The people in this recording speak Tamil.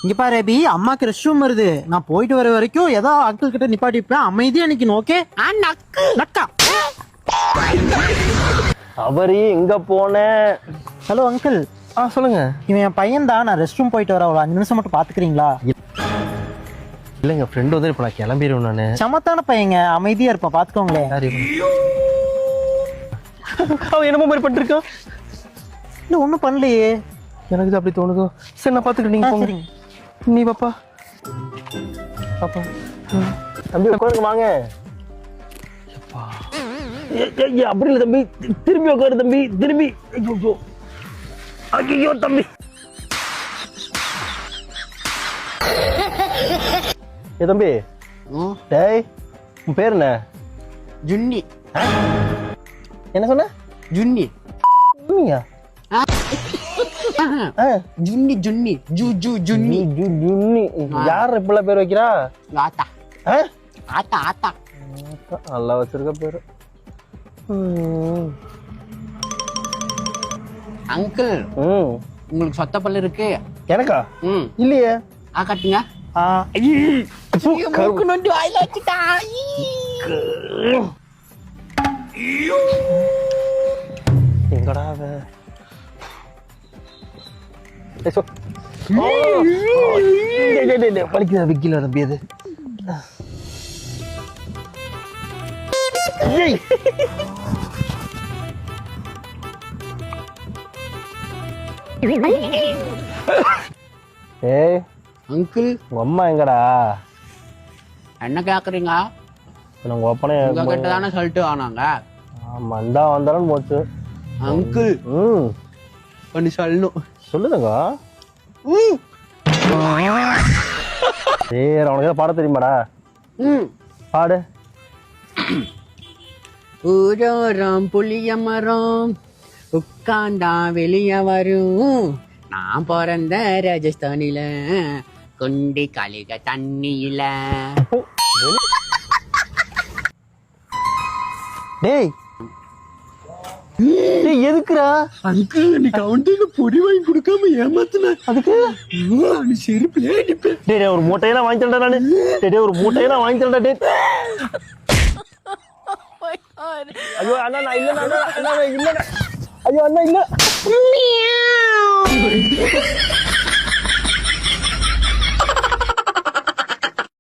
இங்க பாரு அபி, அம்மாக்கு ரெஸ்ட் ரூம் வருது. நான் போயிட்டு வர வரைக்கும் ஏதோ அங்கிள் கிட்ட நிப்பாட்டிப்பேன், அமைதியா நிக்கணும். ஓகே நக்கா. அவரு எங்க போன? Hello uncle. சொல்லுங்க. இவன் என் பையன் தான். நான் ரெஸ்ட் ரூம் போயிட்டு வர ஒரு 5 நிமிஷம் மட்டும் பாத்துக்கிறீங்களா? இல்லங்க, ஃப்ரெண்ட் வந்து இப்ப நான் கிளம்பிடுவேன். நானு சமத்தான பையங்க, அமைதியா இருப்பான், பாத்துக்கோங்களேன். அவன் என்னமோ மாதிரி பண்ணிருக்கான். இல்ல ஒண்ணும் பண்ணலையே, எனக்கு இது அப்படி தோணுதோ. சரி நான் பாத்துக்கிறேன், நீங்க போங்க. நீ பாப்பா பாப்பா தம்பி உட்காருங்க, வாங்க. அப்படி இல்லை தம்பி, திரும்பி உட்காரு தம்பி, திரும்பி. ஐயோ தம்பி. ஏ தம்பி, டேய் உன் பேர் என்ன? ஜுன்னி. என்ன சொன்ன? ஜுன்னி. ஜுன்னியா? ஜுன்னி ஜுன்னி ஜூ ஜூ ஜுன்னி. ஜுன்னி யார் இப்பெல்லாம் பேர் வைக்கிறா? ஆத்தா ஆத்தா ஆத்தா. நல்லா வச்சிருக்க பேரு. அங்கிள், உங்களுக்கு சொத்த பல்லு இருக்கு? எனக்கா? இல்லையே. காட்டுங்க. எங்கடா பழிக்குதா? விக்கில தம்பி அது. ஏய் அங்கிள், உங்க அம்மா எங்கடா? என்ன கேக்குறீங்க? உங்க அப்பனே கிட்ட தானே சொல்லிட்டு ஆனாங்க. மண்டா வந்தாலும் போச்சு. அங்கிள் பண்ணி சொல்லணும். சொல்லுங்க. சரி, உனக்கு பாட தெரியுமாடா? பாடு. ஊரோரம் புளிய மரம் உட்காந்தா வெளிய வரும். நான் பிறந்த ராஜஸ்தானில குண்டி கலிக தண்ணியில. டேய் எதுக்குடா? அங்கிள், நீ கவுண்டில பொடி வாங்கி கொடுக்காம ஏமாத்துன. அதுக்கு நீ செருப்புல அடிப்பேன். டேய் ஒரு மூட்டையெல்லாம் வாங்கி தரேன்டா நானு. டேய் ஒரு மூட்டையெல்லாம் வாங்கி தரேன்டா. டேய் ஐயோ அண்ணா, நான் இல்ல. ஐயோ அண்ணா இல்ல.